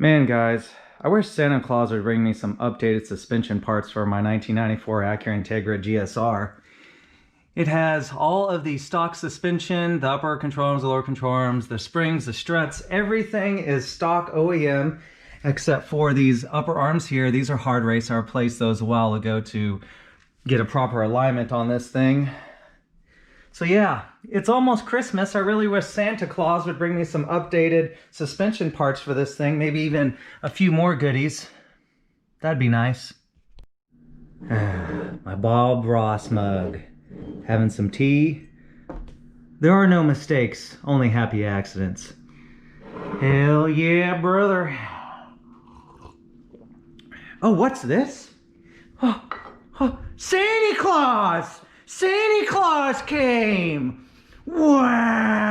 Man, guys, I wish Santa Claus would bring me some updated suspension parts for my 1994 Acura Integra GSR. It has all of the stock suspension, the upper control arms, the lower control arms, the springs, the struts, everything is stock OEM except for these upper arms here. These are hard race. I replaced those a while ago to get a proper alignment on this thing. So yeah, it's almost Christmas. I really wish Santa Claus would bring me some updated suspension parts for this thing, maybe even a few more goodies. That'd be nice. My Bob Ross mug. Having some tea. There are no mistakes, only happy accidents. Hell yeah, brother. Oh, what's this? Oh, Santa Claus! Santa Claus came! Wow!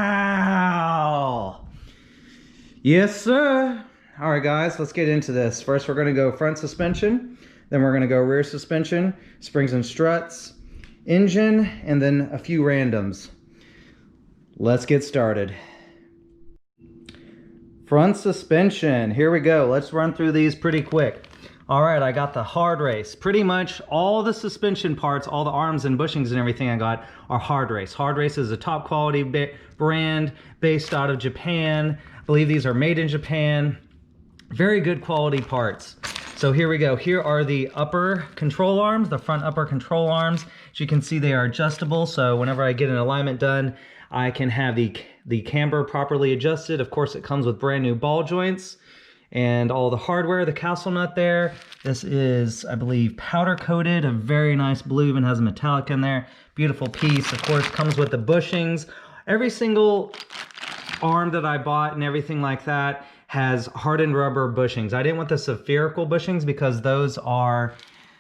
Yes, sir. All right, guys, let's get into this. First, we're going to go front suspension. Then we're going to go rear suspension, springs and struts, engine, and then a few randoms. Let's get started. Front suspension. Here we go. Let's run through these pretty quick. All right, I got the hard race. Pretty much all the suspension parts, all the arms and bushings and everything I got are hard race. Hard race is a top quality brand based out of Japan. I believe these are made in Japan. Very good quality parts. So here we go. Here are the upper control arms, the front upper control arms. As you can see, they are adjustable. So whenever I get an alignment done, I can have the camber properly adjusted. Of course, it comes with brand new ball joints and all the hardware, the castle nut there. This is, I believe, powder coated, a very nice blue, even has a metallic in there. Beautiful piece. Of course, comes with the bushings. Every single arm that I bought and everything like that has hardened rubber bushings. I didn't want the spherical bushings because those are,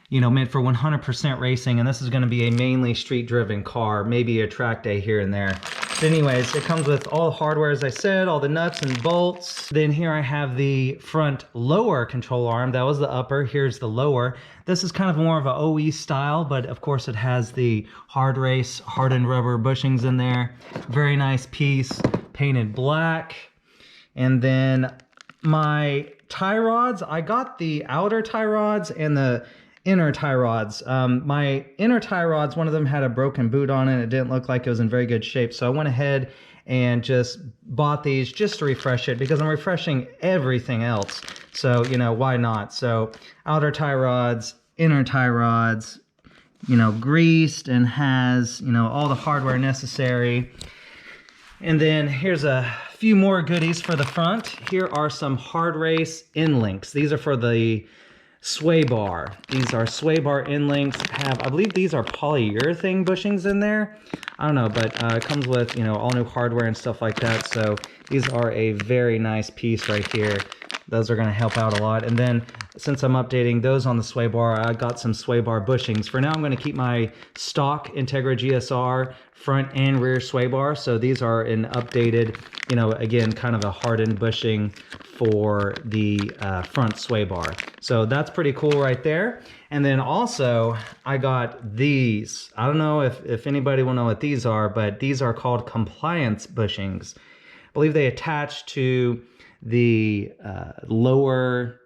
you know, meant for 100% racing, and this is going to be a mainly street-driven car, maybe a track day here and there. But anyways, it comes with all the hardware, as I said, all the nuts and bolts. Then here I have the front lower control arm. That was the upper. Here's the lower. This is kind of more of a OE style, but of course it has the hard race, hardened rubber bushings in there. Very nice piece, painted black. And then my tie rods, I got the outer tie rods and the inner tie rods. My inner tie rods, one of them had a broken boot on it. It didn't look like it was in very good shape. So I went ahead and just bought these just to refresh it because I'm refreshing everything else. So, you know, why not? So outer tie rods, inner tie rods, you know, greased and has, you know, all the hardware necessary. And then here's a few more goodies for the front. Here are some hard race end links. These are for the sway bar. These are sway bar end links. I believe these are polyurethane bushings in there. I don't know, but it comes with, you know, all new hardware and stuff like that. So these are a very nice piece right here. Those are going to help out a lot. And then since I'm updating those on the sway bar, I got some sway bar bushings. For now, I'm going to keep my stock Integra GSR front and rear sway bar. So these are an updated, you know, again, kind of a hardened bushing for the front sway bar. So that's pretty cool right there. And then also I got these. I don't know if anybody will know what these are, but these are called compliance bushings. I believe they attach to the lower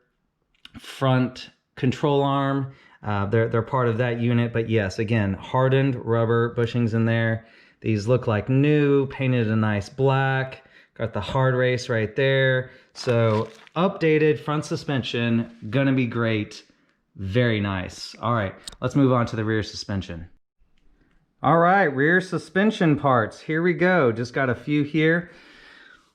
front control arm. They're part of that unit, but yes, again, hardened rubber bushings in there. These look like new, painted a nice black. Got the hard race right there. So updated front suspension, gonna be great. Very nice. All right, let's move on to the rear suspension. All right, rear suspension parts. Here we go. Just got a few here.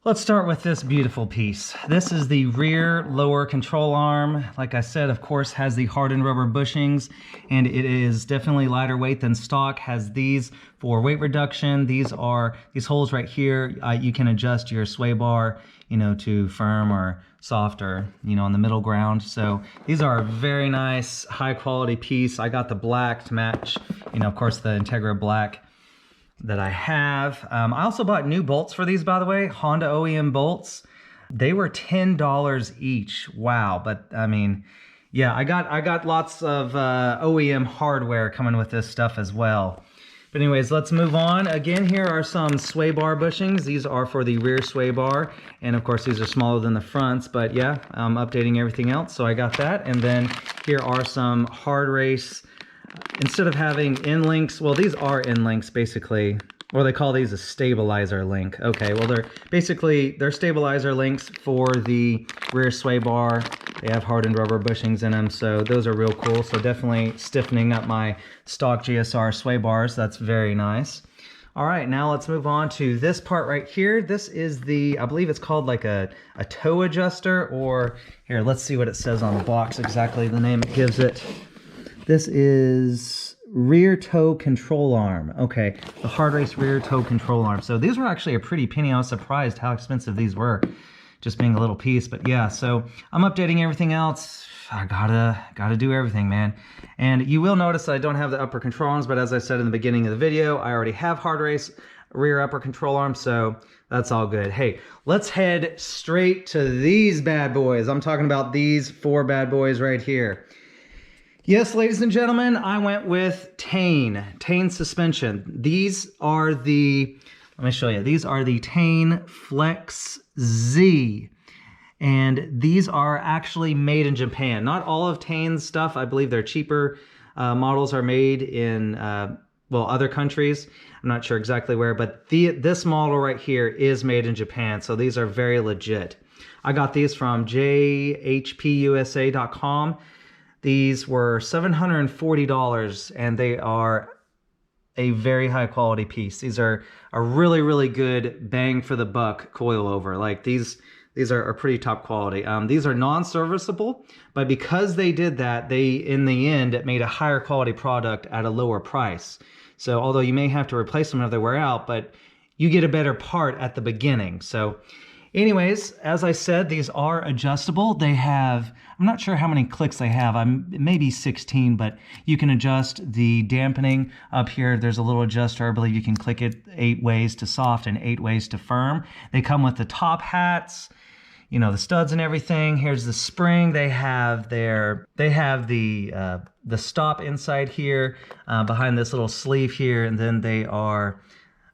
Let's start with this beautiful piece. This is the rear lower control arm. Like I said, of course, has the hardened rubber bushings, and it is definitely lighter weight than stock. Has these for weight reduction. These holes right here. You can adjust your sway bar, you know, to firm or soft or, you know, on the middle ground. So these are a very nice, high quality piece. I got the black to match, you know, of course, the Integra black that I have. I also bought new bolts for these, by the way, Honda OEM bolts. They were $10 each. Wow. But I mean, yeah, I got lots of OEM hardware coming with this stuff as well. But anyways, let's move on. Again, here are some sway bar bushings. These are for the rear sway bar. And of course, these are smaller than the fronts, but yeah, I'm updating everything else. So I got that. And then here are some hard race. Instead of having end links, well, these are end links basically. Or they call these a stabilizer link. Okay, well, they're stabilizer links for the rear sway bar. They have hardened rubber bushings in them, so those are real cool. So definitely stiffening up my stock GSR sway bars. That's very nice. All right, now let's move on to this part right here. This is the, I believe it's called like a toe adjuster, or here, let's see what it says on the box, exactly the name it gives it. This is rear toe control arm. Okay, the hard race rear toe control arm. So these were actually a pretty penny. I was surprised how expensive these were, just being a little piece. But yeah, so I'm updating everything else. I gotta do everything, man. And you will notice that I don't have the upper control arms, but as I said in the beginning of the video, I already have hard race rear upper control arm, so that's all good. Hey, let's head straight to these bad boys. I'm talking about these 4 bad boys right here. Yes, ladies and gentlemen, I went with Tane suspension. These are the, let me show you, these are the Tane Flex Z. And these are actually made in Japan. Not all of Tane's stuff, I believe they're cheaper models are made in, well, other countries. I'm not sure exactly where, but this model right here is made in Japan. So these are very legit. I got these from jhpusa.com. These were $740, and they are a very high quality piece. These are a really, really good bang for the buck coilover. Like these are pretty top quality. These are non-serviceable, but because they did that, in the end, it made a higher quality product at a lower price. So although you may have to replace them if they wear out, but you get a better part at the beginning. So anyways, as I said, these are adjustable. They have, I'm not sure how many clicks they have. Maybe 16, but you can adjust the dampening up here. There's a little adjuster. I believe you can click it 8 ways to soft and 8 ways to firm. They come with the top hats, you know, the studs and everything. Here's the spring. They have the stop inside here, behind this little sleeve here, and then they are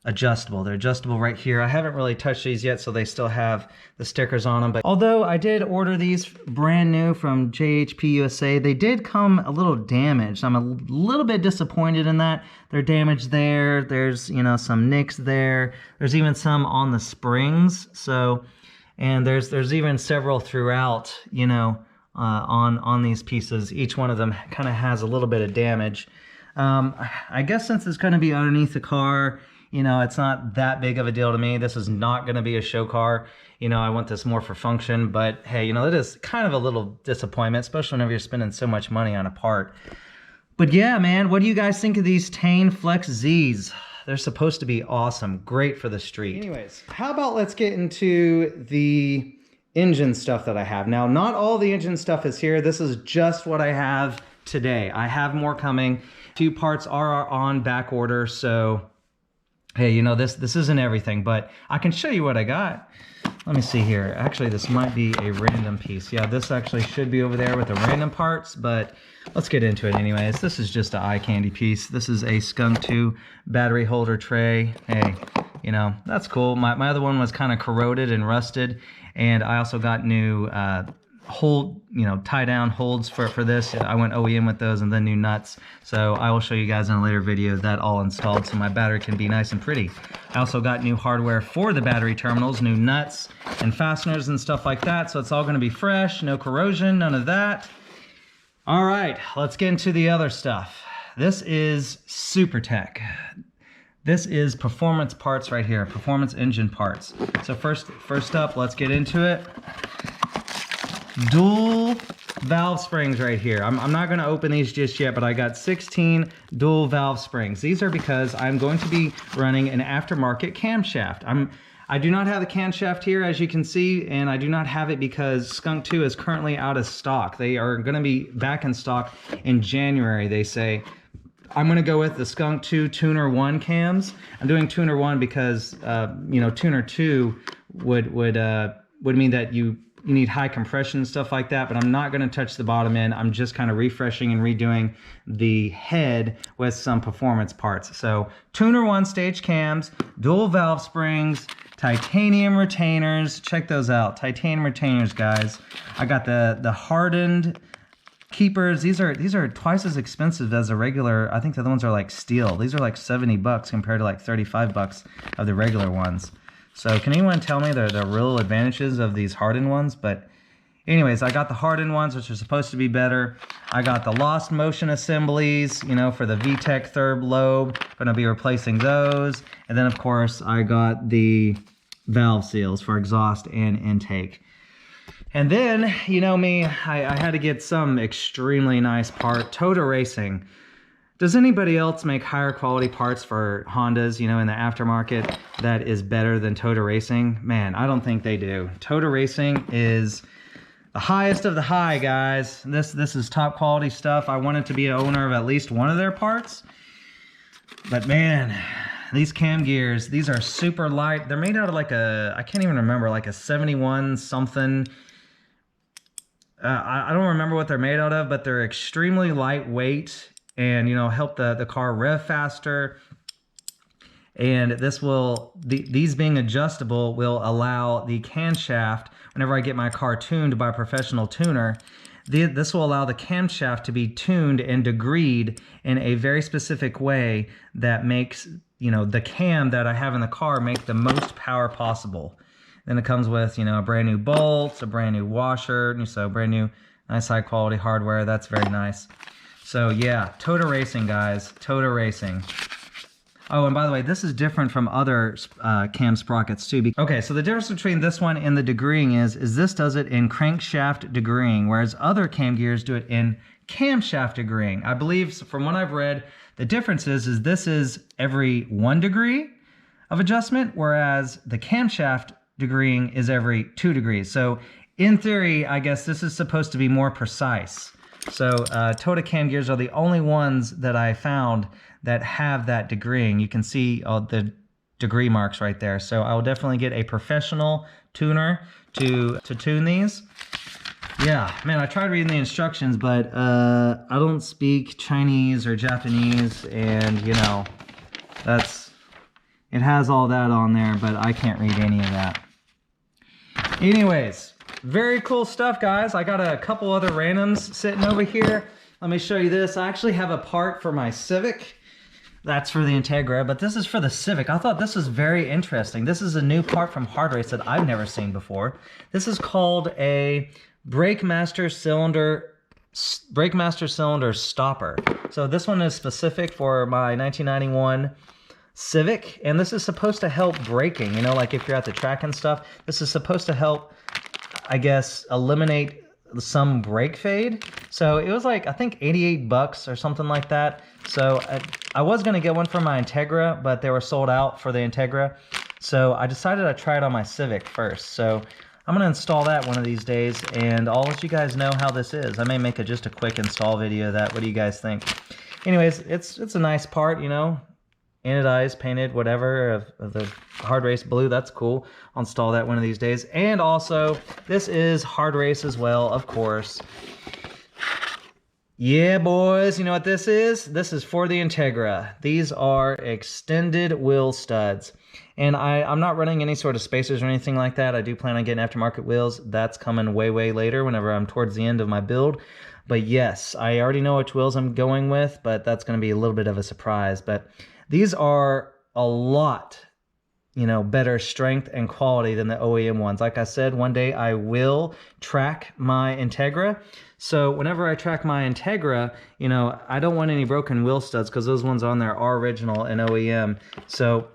adjustable. They're adjustable right here. I haven't really touched these yet, so they still have the stickers on them. But although I did order these brand new from JHPUSA, they did come a little damaged. I'm a little bit disappointed in that. They're damaged there. There's, you know, some nicks there. There's even some on the springs. So, and there's even several throughout, you know, on these pieces. Each one of them kind of has a little bit of damage. I guess since it's going to be underneath the car, you know, it's not that big of a deal to me. This is not going to be a show car. You know, I want this more for function, but hey, you know, it is kind of a little disappointment, especially whenever you're spending so much money on a part. But yeah, man, what do you guys think of these Tane Flex Zs? They're supposed to be awesome. Great for the street. Anyways, how about let's get into the engine stuff that I have. Now, not all the engine stuff is here. This is just what I have today. I have more coming. A few parts are on back order, so hey, you know, this isn't everything, but I can show you what I got. Let me see here. Actually, this might be a random piece. Yeah, this actually should be over there with the random parts, but let's get into it anyways. This is just an eye candy piece. This is a Skunk 2 battery holder tray. Hey, you know, that's cool. My other one was kind of corroded and rusted, and I also got new tie down holds for this. I went OEM with those, and then new nuts. So I will show you guys in a later video that all installed so my battery can be nice and pretty. I also got new hardware for the battery terminals, new nuts and fasteners and stuff like that. So it's all going to be fresh, no corrosion, none of that. All right, let's get into the other stuff. This is Super Tech. This is performance parts right here, performance engine parts. So first up, let's get into it. Dual valve springs right here. I'm not going to open these just yet, but I got 16 dual valve springs. These are because I'm going to be running an aftermarket camshaft. I do not have the camshaft here, as you can see, and I do not have it because Skunk 2 is currently out of stock. They are going to be back in stock in January, they say. I'm going to go with the Skunk 2 Tuner 1 cams. I'm doing Tuner 1 because, you know, Tuner 2 would mean that you you need high compression and stuff like that, but I'm not gonna touch the bottom end. I'm just kind of refreshing and redoing the head with some performance parts. So tuner one stage cams, dual valve springs, titanium retainers. Check those out, titanium retainers, guys. I got the hardened keepers. These are twice as expensive as a regular. I think the other ones are like steel. These are like 70 bucks compared to like 35 bucks of the regular ones. So can anyone tell me the real advantages of these hardened ones? But anyways, I got the hardened ones, which are supposed to be better. I got the lost motion assemblies, you know, for the VTEC third lobe. Gonna be replacing those. And then of course I got the valve seals for exhaust and intake. And then, you know me, I had to get some extremely nice part. Toda Racing. Does anybody else make higher quality parts for Hondas, you know, in the aftermarket that is better than Toda Racing? Man, I don't think they do. Toda Racing is the highest of the high, guys. This is top quality stuff. I wanted to be an owner of at least one of their parts. But man, these cam gears, these are super light. They're made out of like a, I can't even remember, like a 71 something. I don't remember what they're made out of, but they're extremely lightweight and, you know, help the car rev faster. And this will, these being adjustable will allow the camshaft, whenever I get my car tuned by a professional tuner, this will allow the camshaft to be tuned and degreed in a very specific way that makes, you know, the cam that I have in the car make the most power possible. Then it comes with, you know, a brand new bolt, a brand new washer, so brand new nice high quality hardware. That's very nice. So yeah, Toda Racing, guys, Toda Racing. Oh, and by the way, this is different from other cam sprockets too. Okay, so the difference between this one and the degreeing is this does it in crankshaft degreeing, whereas other cam gears do it in camshaft degreeing. I believe, from what I've read, the difference is this is every 1 degree of adjustment, whereas the camshaft degreeing is every 2 degrees. So in theory, I guess this is supposed to be more precise. So Toda cam gears are the only ones that I found that have that degreeing. You can see all the degree marks right there. So I will definitely get a professional tuner to tune these. Yeah, man, I tried reading the instructions, but I don't speak Chinese or Japanese, and you know, it has all that on there, but I can't read any of that. Anyways, very cool stuff, guys. I got a couple other randoms sitting over here. Let me show you this. I actually have a part for my Civic. That's for the Integra, but this is for the Civic. I thought this was very interesting. This is a new part from Hard Race that I've never seen before. This is called a Brake Master cylinder stopper. So this one is specific for my 1991 Civic, and this is supposed to help braking, you know, like if you're at the track and stuff. This is supposed to help, I guess, eliminate some brake fade. So it was like, I think 88 bucks or something like that. So I was going to get one for my Integra, but they were sold out for the Integra. So I decided I'd try it on my Civic first. So I'm going to install that one of these days, and I'll let you guys know how this is. I may make just a quick install video of that. What do you guys think? Anyways, it's a nice part, you know. Anodized, painted, whatever, of the Hard Race blue. That's cool. I'll install that one of these days. And also, this is Hard Race as well, of course. Yeah, boys, you know what this is? This is for the Integra. These are extended wheel studs. And I'm not running any sort of spacers or anything like that. I do plan on getting aftermarket wheels. That's coming way, way later whenever I'm towards the end of my build. But yes, I already know which wheels I'm going with, but that's going to be a little bit of a surprise. But these are a lot, you know, better strength and quality than the OEM ones. Like I said, one day I will track my Integra. So whenever I track my Integra, you know, I don't want any broken wheel studs because those ones on there are original and OEM. So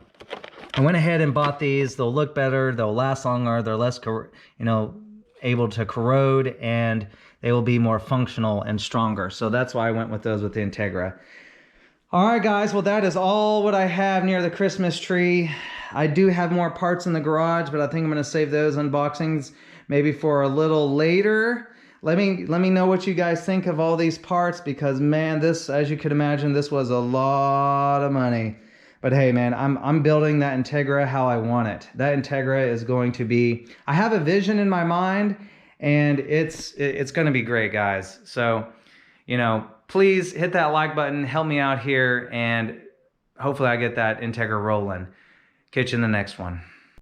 I went ahead and bought these. They'll look better. They'll last longer. They're less, you know, able to corrode, and they will be more functional and stronger. So that's why I went with those with the Integra. All right, guys, well, that is all what I have near the Christmas tree. I do have more parts in the garage, but I think I'm going to save those unboxings maybe for a little later. Let me know what you guys think of all these parts, because, man, this, as you could imagine, this was a lot of money. But hey, man, I'm building that Integra how I want it. That Integra is going to be, I have a vision in my mind, and it's going to be great, guys. So, you know, please hit that like button, help me out here, and hopefully I get that Integra rolling. Catch you in the next one.